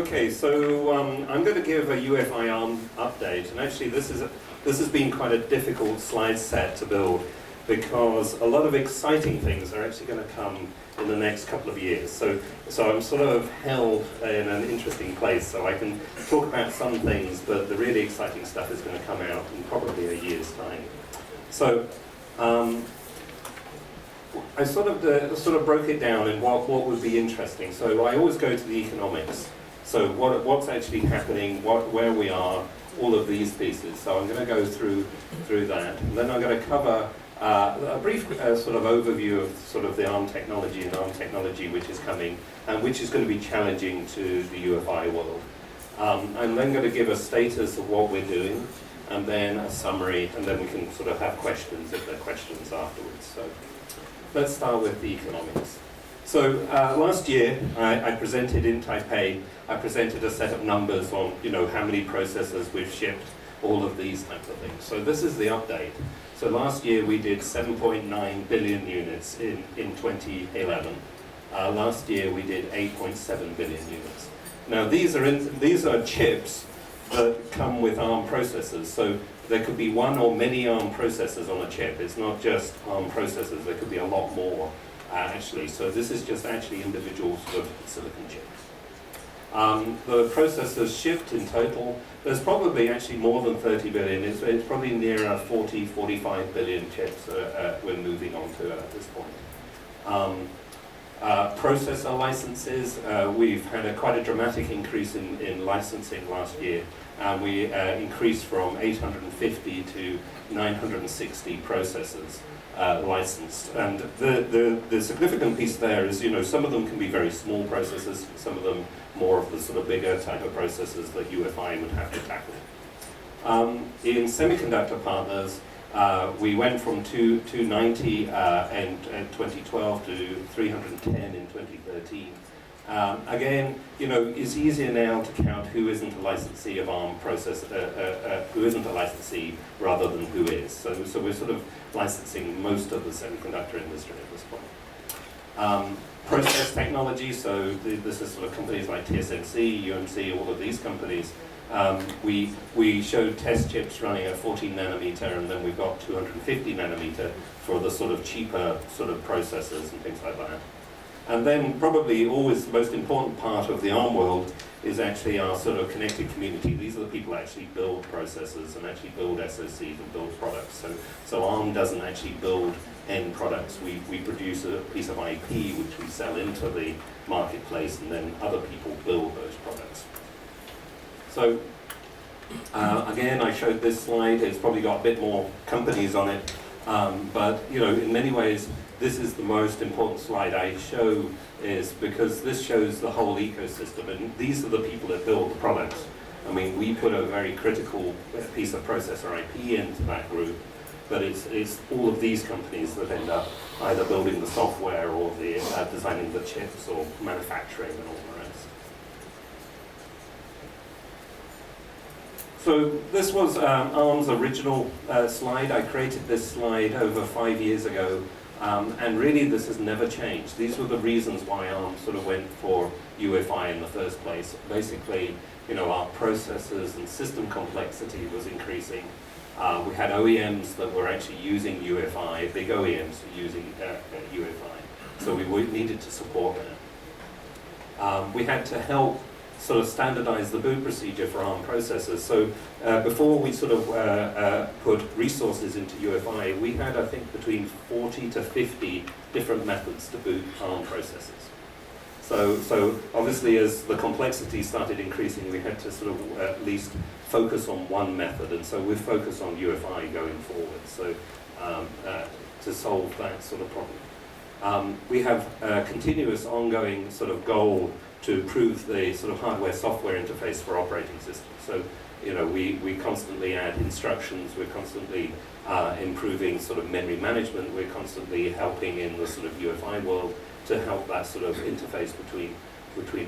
Okay, so I'm going to give a UEFI ARM update, and actually this has been quite a difficult slide set to build because a lot of exciting things are actually going to come in the next couple of years. So I'm sort of held in an interesting place, so I can talk about some things, but the really exciting stuff is going to come out in probably a year's time. So I sort of broke it down in what would be interesting. So I always go to the economics. So what's actually happening, where we are, all of these pieces. So I'm going to go through that, and then I'm going to cover a brief sort of overview of sort of the ARM technology and ARM technology which is coming and which is going to be challenging to the UEFI world. I'm then going to give a status of what we're doing, and then a summary, and then we can sort of have questions if there are questions afterwards. So let's start with the economics. So last year I presented in Taipei. I presented a set of numbers on how many processors we've shipped, all of these types of things. So this is the update. So last year we did 7.9 billion units in 2011. Last year we did 8.7 billion units. Now these are chips that come with ARM processors. So there could be one or many ARM processors on a chip. It's not just ARM processors. There could be a lot more actually. So this is just actually individual sort of silicon chips. The processors shipped in total, there's probably actually more than 30 billion. It's probably nearer 40, 45 billion chips we're moving on to at this point. Processor licenses, we've had quite a dramatic increase in licensing last year. And we increased from 850 to 960 processors licensed. And the significant piece there is, some of them can be very small processors, some of them more of the sort of bigger type of processors that UEFI would have to tackle. In semiconductor partners, we went from 290 in 2012 to 310 in 2013. Again, it's easier now to count who isn't a licensee of ARM who isn't a licensee rather than who is. So we're sort of licensing most of the semiconductor industry at this point. Process technology, so this is sort of companies like TSMC, UMC, all of these companies. We showed test chips running at 14 nanometer, and then we've got 250 nanometer for the sort of cheaper sort of processors and things like that. And then probably always the most important part of the ARM world is actually our sort of connected community. These are the people who actually build processors and actually build SoCs and build products. So ARM doesn't actually build end products. We produce a piece of IP which we sell into the marketplace, and then other people build those products. So again, I showed this slide. It's probably got a bit more companies on it, but in many ways, this is the most important slide I show, is because this shows the whole ecosystem, and these are the people that build the products. I mean, we put a very critical piece of processor IP into that group, but it's all of these companies that end up either building the software or the designing the chips or manufacturing and all the rest. So this was ARM's original slide. I created this slide over 5 years ago. And really this has never changed. These were the reasons why ARM sort of went for UEFI in the first place. Basically, our processors and system complexity was increasing. We had OEMs that were actually using UEFI, big OEMs using UEFI. So we needed to support that. We had to help sort of standardize the boot procedure for ARM processors. So before we sort of put resources into UEFI, we had, I think, between 40 to 50 different methods to boot ARM processors. So obviously as the complexity started increasing, we had to sort of at least focus on one method, and so we've focused on UEFI going forward, so to solve that sort of problem. We have a continuous ongoing sort of goal to improve the sort of hardware-software interface for operating systems. So, we constantly add instructions, we're constantly improving sort of memory management, we're constantly helping in the sort of UEFI world to help that sort of interface between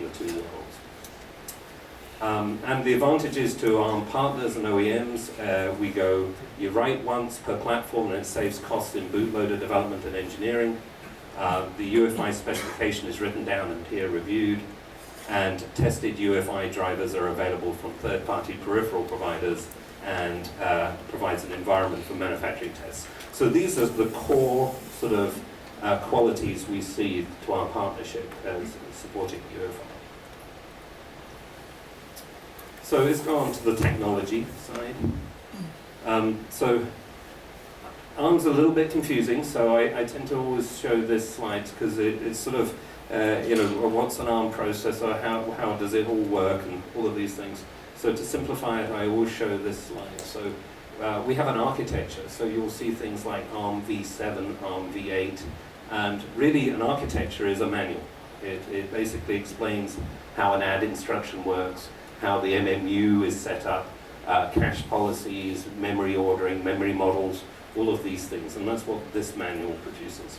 the two worlds. And the advantages to ARM partners and OEMs, you write once per platform, and it saves costs in bootloader development and engineering. The UEFI specification is written down and peer-reviewed. and tested UEFI drivers are available from third-party peripheral providers, and provides an environment for manufacturing tests. So these are the core sort of qualities we see to our partnership as supporting UEFI. So let's go on to the technology side. So ARM's a little bit confusing, so I tend to always show this slide because it's sort of, what's an ARM processor, how does it all work, and all of these things. So to simplify it, I always show this slide. So we have an architecture, so you'll see things like ARM v7, ARM v8, and really an architecture is a manual. It basically explains how an add instruction works, how the MMU is set up, cache policies, memory ordering, memory models, all of these things, and that's what this manual produces.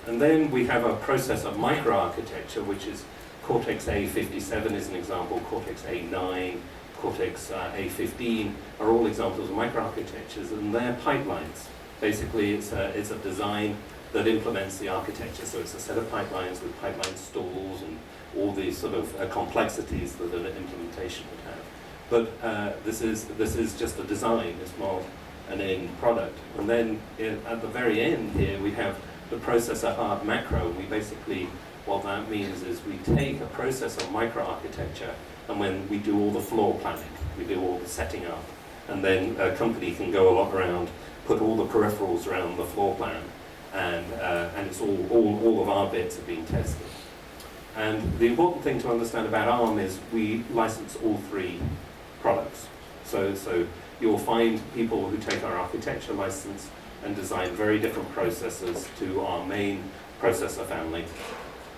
And then we have a processor microarchitecture, which is Cortex A57 is an example, Cortex A9, Cortex A15 are all examples of microarchitectures, and they're pipelines. Basically, it's a design that implements the architecture, so it's a set of pipelines with pipeline stalls and all these sort of complexities that an implementation would have. But this is just a design, it's not an end product. And then at the very end here, we have the processor hard macro. We basically, what that means is we take a processor microarchitecture, and when we do all the floor planning, we do all the setting up, and then a company can go around, put all the peripherals around the floor plan, and it's all of our bits are being tested. And the important thing to understand about ARM is we license all three products. So you'll find people who take our architecture license and design very different processors to our main processor family.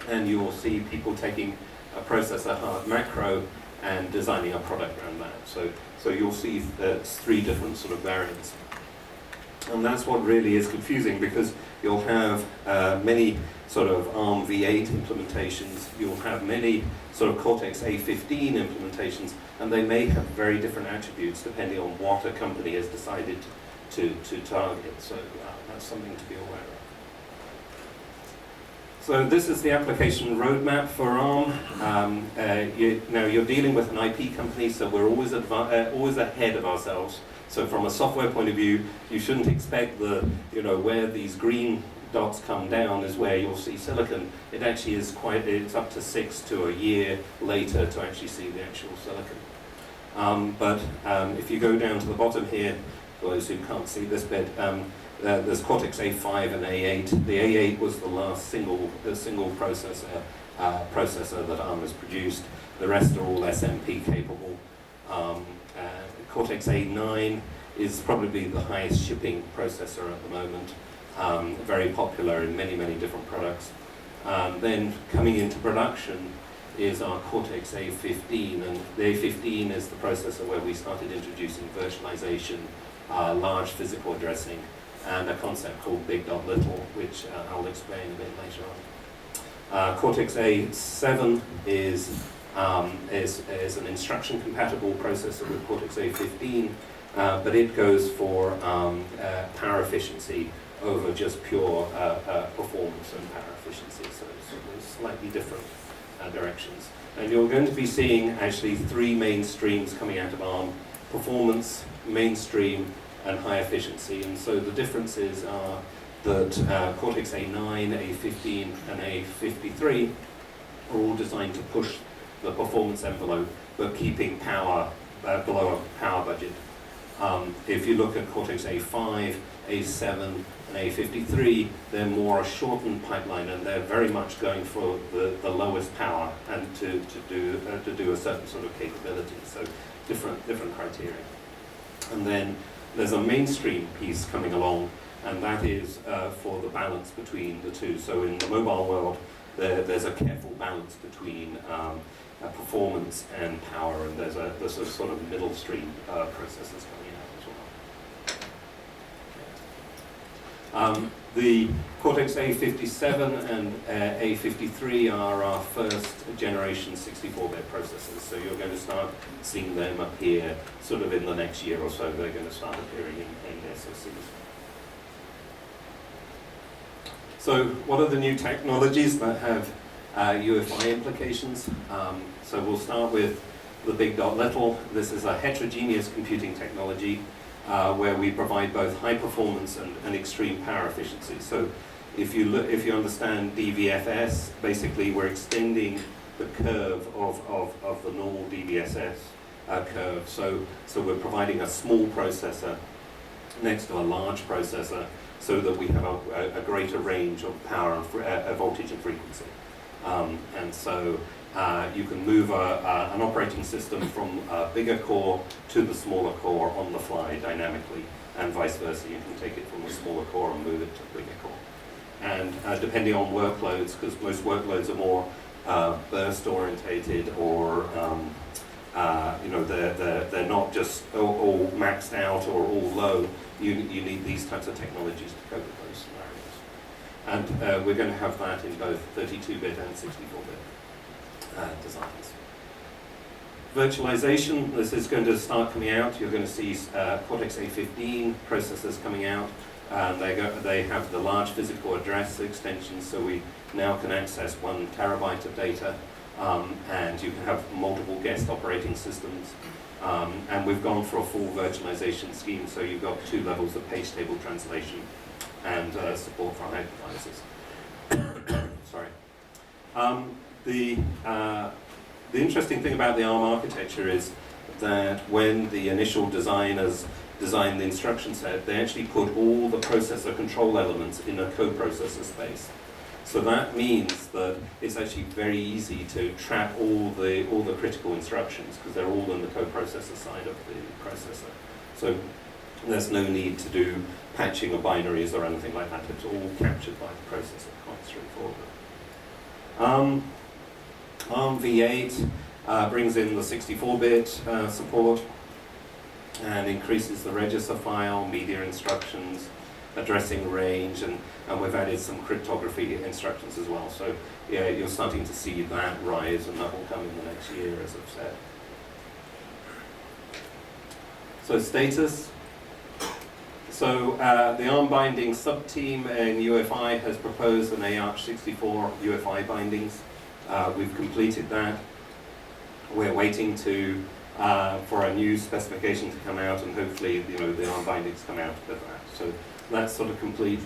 And you will see people taking a processor hard macro and designing a product around that. So you'll see that's three different sort of variants. And that's what really is confusing, because you'll have many sort of ARM v8 implementations, you'll have many sort of Cortex A15 implementations, and they may have very different attributes depending on what a company has decided to target. So that's something to be aware of. So this is the application roadmap for ARM. Now you're dealing with an IP company, so we're always ahead of ourselves. So from a software point of view, you shouldn't expect where these green dots come down is where you'll see silicon. It actually is it's up to 6 to a year later to actually see the actual silicon. But if you go down to the bottom here, for those who can't see this bit, there's Cortex A5 and A8. The A8 was the last single processor that ARM has produced. The rest are all SMP capable. Cortex A9 is probably the highest shipping processor at the moment. Very popular in many, many different products. Then coming into production is our Cortex A15, and the A15 is the processor where we started introducing virtualization, large physical addressing, and a concept called big dot little, which I'll explain a bit later on. Cortex A7 is an instruction compatible processor with Cortex A15, but it goes for power efficiency over just pure performance and power efficiency, so there's slightly different directions. And you're going to be seeing actually three main streams coming out of ARM: performance, mainstream, and high efficiency. And so the differences are that Cortex A9, A15, and A53 are all designed to push the performance envelope, but keeping power below a power budget. If you look at Cortex A5, A7, and A53, they're more a shortened pipeline, and they're very much going for the lowest power and to do a certain sort of capability. So different criteria. And then there's a mainstream piece coming along, and that is for the balance between the two. So in the mobile world, there's a careful balance between performance and power, and there's a sort of middle stream processors coming out as well. The Cortex A57 and A53 are our first generation 64-bit processors, so you're going to start seeing them appear sort of in the next year or so. They're going to start appearing in SoCs. So what are the new technologies that have UEFI implications. So we'll start with the big dot little. This is a heterogeneous computing technology where we provide both high performance and extreme power efficiency. So if you understand DVFS, basically we're extending the curve of the normal DVSS curve. So we're providing a small processor next to a large processor so that we have a greater range of power, and voltage and frequency. And so you can move an operating system from a bigger core to the smaller core on the fly dynamically, and vice versa. You can take it from the smaller core and move it to the bigger core. And depending on workloads, because most workloads are more burst orientated, or they're not just all maxed out or all low. You need these types of technologies to cope with those scenarios. And we're going to have that in both 32-bit and 64-bit designs. Virtualization, this is going to start coming out. You're going to see Cortex-A15 processors coming out. They have the large physical address extensions, so we now can access 1 terabyte of data, and you can have multiple guest operating systems. And we've gone for a full virtualization scheme, so you've got 2 levels of page table translation and support for hypervisors. Sorry. The interesting thing about the ARM architecture is that when the initial designers designed the instruction set, they actually put all the processor control elements in a coprocessor space. So that means that it's actually very easy to trap all the critical instructions, because they're all in the coprocessor side of the processor. So there's no need to do patching of binaries or anything like that. It's all captured by the processor, quite straightforward. ARM v8 brings in the 64-bit support and increases the register file, media instructions, addressing range, and we've added some cryptography instructions as well. So yeah, you're starting to see that rise, and that will come in the next year, as I've said. So status. So the ARM binding subteam in UEFI has proposed an AArch64 UEFI bindings. We've completed that. We're waiting for a new specification to come out, and hopefully the ARM bindings come out with that. So that's sort of complete.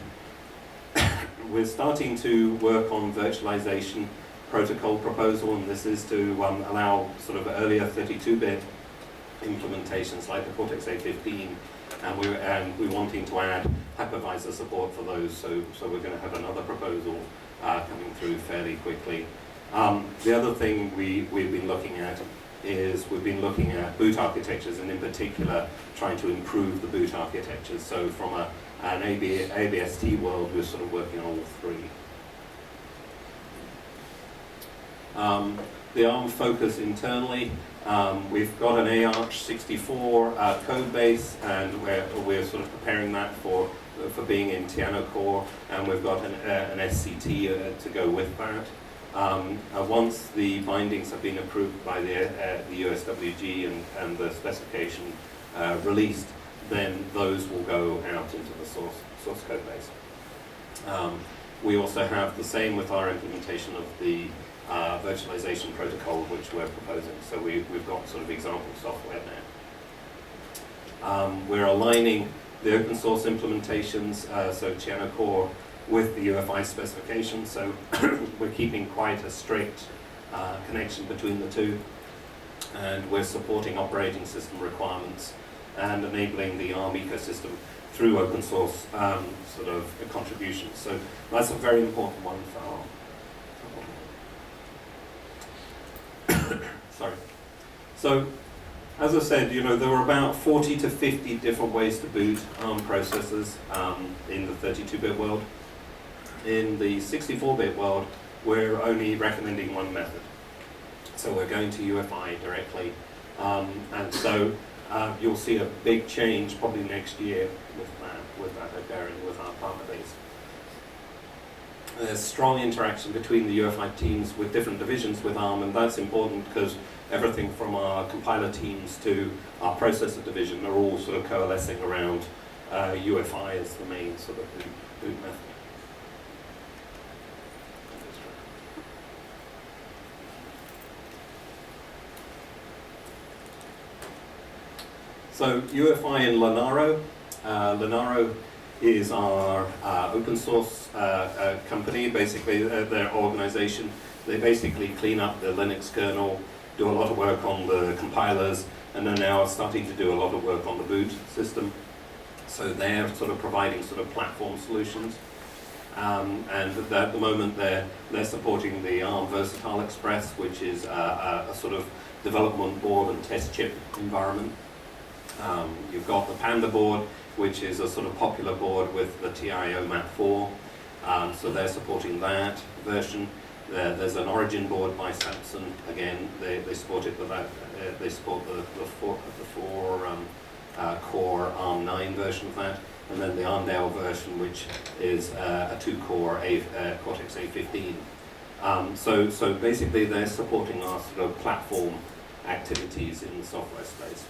We're starting to work on virtualization protocol proposal, and this is to allow sort of earlier 32-bit implementations like the Cortex-A15, and we're wanting to add hypervisor support for those, so we're going to have another proposal coming through fairly quickly. The other thing we've been looking at is we've been looking at boot architectures, and in particular trying to improve the boot architectures. So from an ABST world, we're sort of working on all 3. The ARM focus internally, we've got an AArch64 code base, and we're sort of preparing that for being in Tiano Core, and we've got an SCT to go with that. Once the bindings have been approved by the USWG and the specification released, then those will go out into the source code base. We also have the same with our implementation of the virtualization protocol, which we're proposing. So we've got sort of example software now. We're aligning the open source implementations, so Tiano Core, with the UEFI specification, so we're keeping quite a strict connection between the two, and we're supporting operating system requirements and enabling the ARM ecosystem through open source sort of contributions. So that's a very important one for ARM. Sorry. So as I said, there were about 40 to 50 different ways to boot ARM processors in the 32-bit world. In the 64-bit world, we're only recommending one method. So we're going to UEFI directly, and so you'll see a big change probably next year with that occurring with our partner base. There's strong interaction between the UEFI teams with different divisions with ARM, and that's important because everything from our compiler teams to our processor division are all sort of coalescing around UEFI as the main sort of boot method. So UEFI and Lenaro. Lenaro is our open source company, basically their organization. They basically clean up the Linux kernel, do a lot of work on the compilers, and they're now starting to do a lot of work on the boot system. So they're sort of providing sort of platform solutions. And at the moment they're supporting the ARM Versatile Express, which is a sort of development board and test chip environment. You've got the Panda board, which is a sort of popular board with the TIO Map 4. So they're supporting that version. There's an Origin board by Samsung. Again, they support it, but they support the four core ARM9 version of that, and then the Arndale version, which is a 2-core Cortex A15. So basically, they're supporting our sort of platform activities in the software space.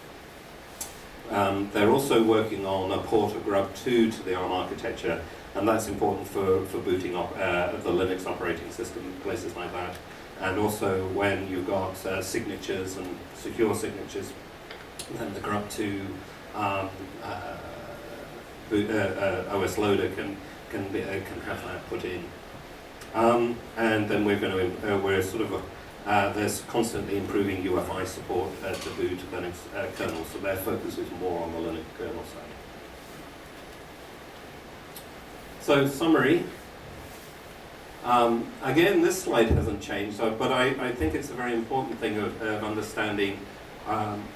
They're also working on a port of Grub 2 to the ARM architecture, and that's important for booting up the Linux operating system, places like that. And also when you've got signatures and secure signatures, then the Grub 2 OS loader can have that put in. And then we're sort of there's constantly improving UEFI support to boot Linux kernels, so their focus is more on the Linux kernel side. So summary. Again, this slide hasn't changed, but I think it's a very important thing of understanding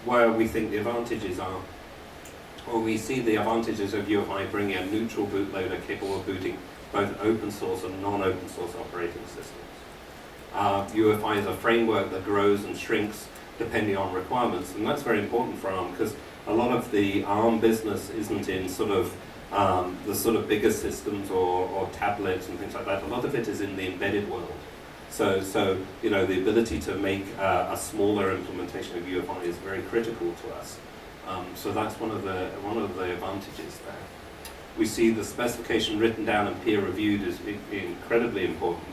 where we think the advantages are. Or we see the advantages of UEFI bringing a neutral bootloader capable of booting both open source and non-open source operating systems. UEFI is a framework that grows and shrinks depending on requirements, and that's very important for ARM because a lot of the ARM business isn't in sort of the sort of bigger systems or tablets and things like that. A lot of it is in the embedded world. So you know, the ability to make a smaller implementation of UEFI is very critical to us. So that's one of the advantages there. We see the specification written down and peer reviewed as incredibly important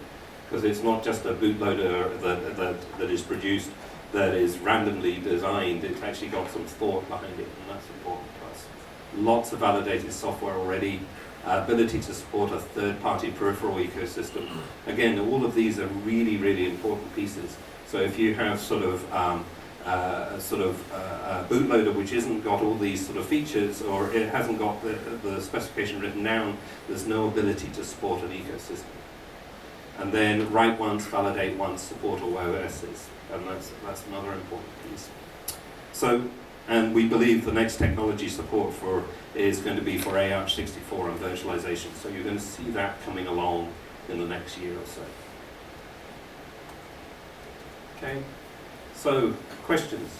because it's not just a bootloader that is produced that is randomly designed. It's actually got some thought behind it, and that's important to us. Lots of validated software already. Ability to support a third-party peripheral ecosystem. Again, all of these are really, really important pieces. So if you have sort of a bootloader which isn't got all these sort of features, or it hasn't got the specification written down, there's no ability to support an ecosystem. And then write once, validate once, support all OSs, and that's another important piece. So, and we believe the next technology support is going to be for AArch64 and virtualization. So you're going to see that coming along in the next year or so. Okay. So, questions?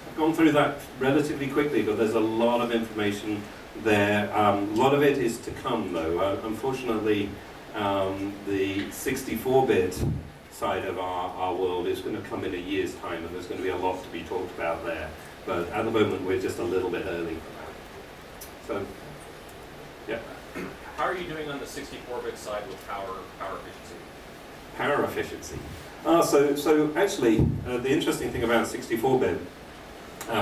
I've gone through that relatively quickly, but there's a lot of information there. A lot of it is to come, though. Unfortunately, the 64-bit side of our world is going to come in a year's time, and there's going to be a lot to be talked about there. But at the moment, we're just a little bit early for that. So, yeah. How are you doing on the 64-bit side with power efficiency? Power efficiency. So actually, the interesting thing about 64-bit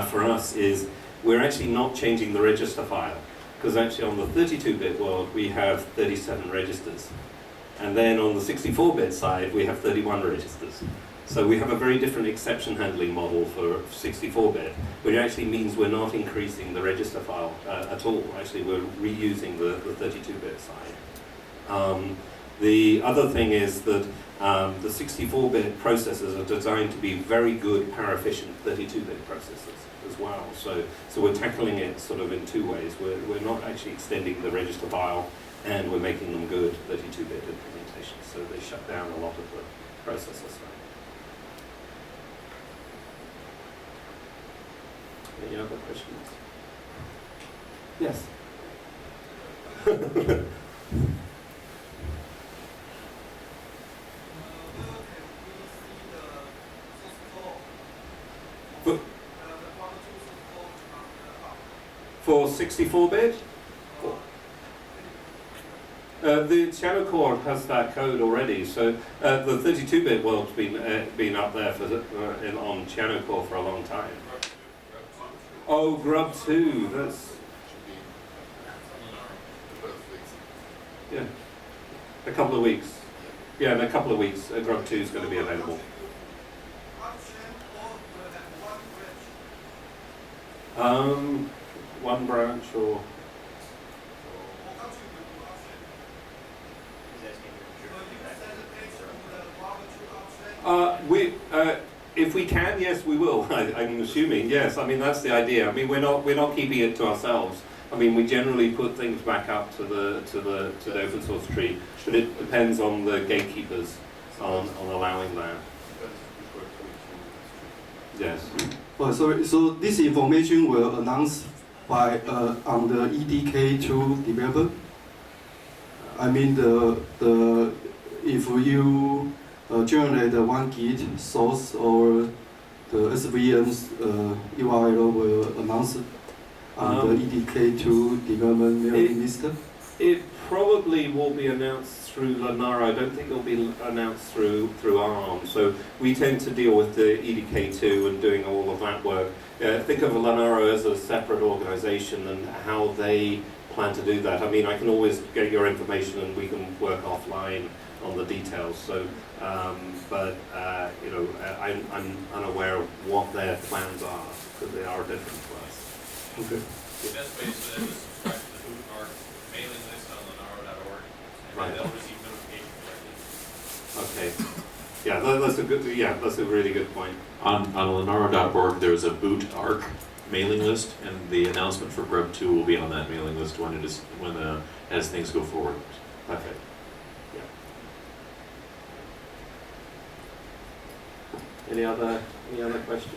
for us is we're actually not changing the register file, because actually on the 32-bit world we have 37 registers, and then on the 64-bit side we have 31 registers. So we have a very different exception handling model for 64-bit, which actually means we're not increasing the register file at all. Actually, we're reusing the 32-bit side. The other thing is that the 64-bit processors are designed to be very good power efficient 32-bit processors as well. So we're tackling it sort of in two ways. We're not actually extending the register file, and we're making them good 32-bit implementations. So they shut down a lot of the processor side. Any other questions? Yes. For 64-bit? The channel core has that code already, so the 32-bit world's been up there on channel core for a long time. Oh, Grub 2, that's, yeah, a couple of weeks. Yeah, in a couple of weeks, Grub 2 is going to be available. One branch or... If we can, yes, we will. I'm assuming, yes. I mean, that's the idea. I mean, we're not keeping it to ourselves. I mean, we generally put things back up to the open source tree, but it depends on the gatekeepers on allowing that. Yes. Oh, sorry. So this information will announce by on the EDK2 developer. I mean if you generate one Git source or the SVM's URL will announce on the EDK2 development mailing list. It probably will be announced through Linaro. I don't think it'll be announced through ARM. So we tend to deal with the EDK2 and doing all of that work. Think of Linaro as a separate organization and how they plan to do that. I mean, I can always get your information and we can work offline on the details. So, you know, I'm unaware of what their plans are because they are different to us. Okay. The best way is to subscribe to the boot our mailing list on linaro.org, and Right. they'll receive notifications directly. Okay. Yeah, that's a good. Yeah, that's a really good point. On linaro.org, there's a boot arc mailing list, and the announcement for Grub 2 will be on that mailing list as things go forward. Perfect. Yeah. Any other questions?